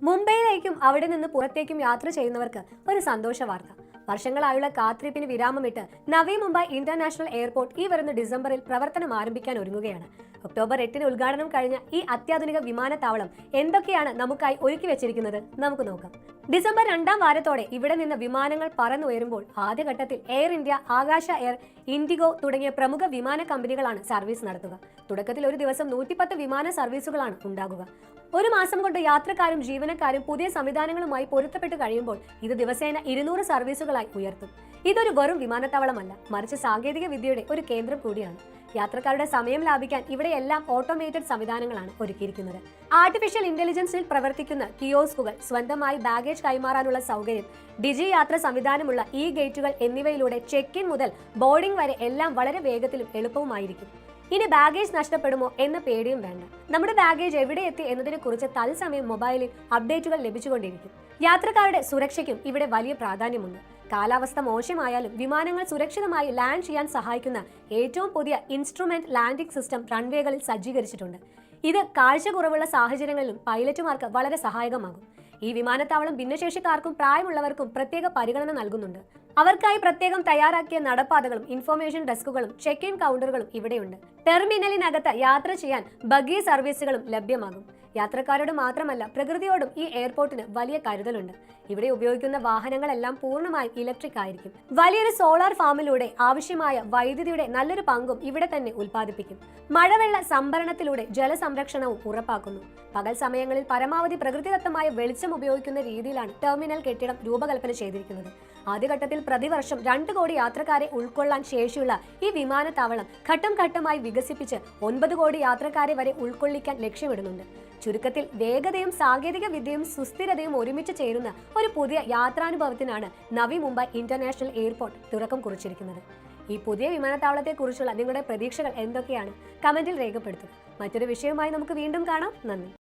മുംബൈയിലേക്കും അവിടെ നിന്ന് പുറത്തേക്കും യാത്ര ചെയ്യുന്നവർക്ക് ഒരു സന്തോഷ വാർത്ത. വർഷങ്ങളായുള്ള കാത്തിരിപ്പിന് വിരാമമിട്ട് നവി മുംബൈ ഇന്റർനാഷണൽ എയർപോർട്ട് ഈ വരുന്ന ഡിസംബറിൽ പ്രവർത്തനം ആരംഭിക്കാൻ ഒരുങ്ങുകയാണ്. ഒക്ടോബർ 8 ഉദ്ഘാടനം കഴിഞ്ഞ ഈ അത്യാധുനിക വിമാനത്താവളം എന്തൊക്കെയാണ് നമുക്കായി ഒരുക്കി വെച്ചിരിക്കുന്നത് നമുക്ക് നോക്കാം. ഡിസംബർ 2-ാം വാരത്തോടെ ഇവിടെ നിന്ന് വിമാനങ്ങൾ പറന്നുയരുമ്പോൾ ആദ്യഘട്ടത്തിൽ എയർ ഇന്ത്യ, ആകാശ എയർ, ഇൻഡിഗോ തുടങ്ങിയ പ്രമുഖ വിമാന കമ്പനികളാണ് സർവീസ് നടത്തുക. തുടക്കത്തിൽ ഒരു ദിവസം 110 വിമാന സർവീസുകളാണ് ഉണ്ടാകുക. ഒരു മാസം കൊണ്ട് യാത്രക്കാരും ജീവനക്കാരും പുതിയ സംവിധാനങ്ങളുമായി പൊരുത്തപ്പെട്ട് കഴിയുമ്പോൾ ഇത് ദിവസേന 200 സർവീസുകളായി ഉയർത്തും. ഇതൊരു വെറും വിമാനത്താവളമല്ല, മറിച്ച് സാങ്കേതിക വിദ്യയുടെ ഒരു കേന്ദ്രം കൂടിയാണ്. യാത്രക്കാരുടെ സമയം ലാഭിക്കാൻ ഇവിടെയെല്ലാം ഓട്ടോമേറ്റഡ് സംവിധാനങ്ങളാണ് ഒരുക്കിയിരിക്കുന്നത്. ആർട്ടിഫിഷ്യൽ ഇന്റലിജൻസിൽ പ്രവർത്തിക്കുന്ന കിയോസ്കുകൾ, സ്വന്തമായി ബാഗേജ് കൈമാറാനുള്ള സൗകര്യം, ഡിജി യാത്ര സംവിധാനമുള്ള ഇ ഗേറ്റുകൾ എന്നിവയിലൂടെ ചെക്ക് ഇൻ മുതൽ ബോർഡിംഗ് വരെ എല്ലാം വളരെ വേഗത്തിലും എളുപ്പവുമായിരിക്കും. ഇനി ബാഗേജ് നഷ്ടപ്പെടുമോ എന്ന പേടിയും വേണ്ട. നമ്മുടെ ബാഗേജ് എവിടെ എത്തി എന്നതിനെ കുറിച്ച് തത്സമയം മൊബൈലിൽ അപ്ഡേറ്റുകൾ ലഭിച്ചുകൊണ്ടിരിക്കും. യാത്രക്കാരുടെ സുരക്ഷയ്ക്കും ഇവിടെ വലിയ പ്രാധാന്യമുണ്ട്. കാലാവസ്ഥ മോശമായാലും വിമാനങ്ങൾ സുരക്ഷിതമായി ലാൻഡ് ചെയ്യാൻ സഹായിക്കുന്ന ഏറ്റവും പുതിയ ഇൻസ്ട്രുമെന്റ് ലാൻഡിംഗ് സിസ്റ്റം റൺവേകളിൽ സജ്ജീകരിച്ചിട്ടുണ്ട്. ഇത് കാഴ്ച കുറവുള്ള സാഹചര്യങ്ങളിലും പൈലറ്റുമാർക്ക് വളരെ സഹായകമാകും. ഈ വിമാനത്താവളം ഭിന്നശേഷിക്കാർക്കും പ്രായമുള്ളവർക്കും പ്രത്യേക പരിഗണന നൽകുന്നുണ്ട്. അവർക്കായി പ്രത്യേകം തയ്യാറാക്കിയ നടപ്പാതകളും ഇൻഫർമേഷൻ ഡെസ്കുകളും ചെക്ക് ഇൻ കൗണ്ടറുകളും ഇവിടെയുണ്ട്. ടെർമിനലിനകത്ത് യാത്ര ചെയ്യാൻ ബഗ്ഗി സർവീസുകളും ലഭ്യമാകും. യാത്രക്കാരോട് മാത്രമല്ല, പ്രകൃതിയോടും ഈ എയർപോർട്ടിന് വലിയ കരുതലുണ്ട്. ഇവിടെ ഉപയോഗിക്കുന്ന വാഹനങ്ങളെല്ലാം പൂർണ്ണമായും ഇലക്ട്രിക് ആയിരിക്കും. വലിയൊരു സോളാർ ഫാമിലൂടെ ആവശ്യമായ വൈദ്യുതിയുടെ നല്ലൊരു പങ്കും ഇവിടെ തന്നെ ഉൽപ്പാദിപ്പിക്കും. മഴവെള്ള സംഭരണത്തിലൂടെ ജലസംരക്ഷണവും ഉറപ്പാക്കുന്നു. പകൽ സമയങ്ങളിൽ പരമാവധി പ്രകൃതിദത്തമായ വെളിച്ചം ഉപയോഗിക്കുന്ന രീതിയിലാണ് ടെർമിനൽ കെട്ടിടം രൂപകൽപ്പന ചെയ്തിരിക്കുന്നത്. ആദ്യഘട്ടത്തിൽ പ്രതിവർഷം 2 കോടി യാത്രക്കാരെ ഉൾക്കൊള്ളാൻ ശേഷിയുള്ള ഈ വിമാനത്താവളം ഘട്ടം ഘട്ടമായി വികസിപ്പിച്ച് 9 കോടി യാത്രക്കാരെ വരെ ഉൾക്കൊള്ളിക്കാൻ ലക്ഷ്യമിടുന്നുണ്ട്. ചുരുക്കത്തിൽ വേഗതയും സാങ്കേതിക വിദ്യയും സുസ്ഥിരതയും ഒരുമിച്ച് ചേരുന്ന ഒരു പുതിയ യാത്രാനുഭവത്തിനാണ് നവി മുംബൈ ഇന്റർനാഷണൽ എയർപോർട്ട് തുടക്കം കുറിച്ചിരിക്കുന്നത്. ഈ പുതിയ വിമാനത്താവളത്തെക്കുറിച്ചുള്ള നിങ്ങളുടെ പ്രതീക്ഷകൾ എന്തൊക്കെയാണ്? കമന്റിൽ രേഖപ്പെടുത്തുക. മറ്റൊരു വിഷയവുമായി നമുക്ക് വീണ്ടും കാണാം. നന്ദി.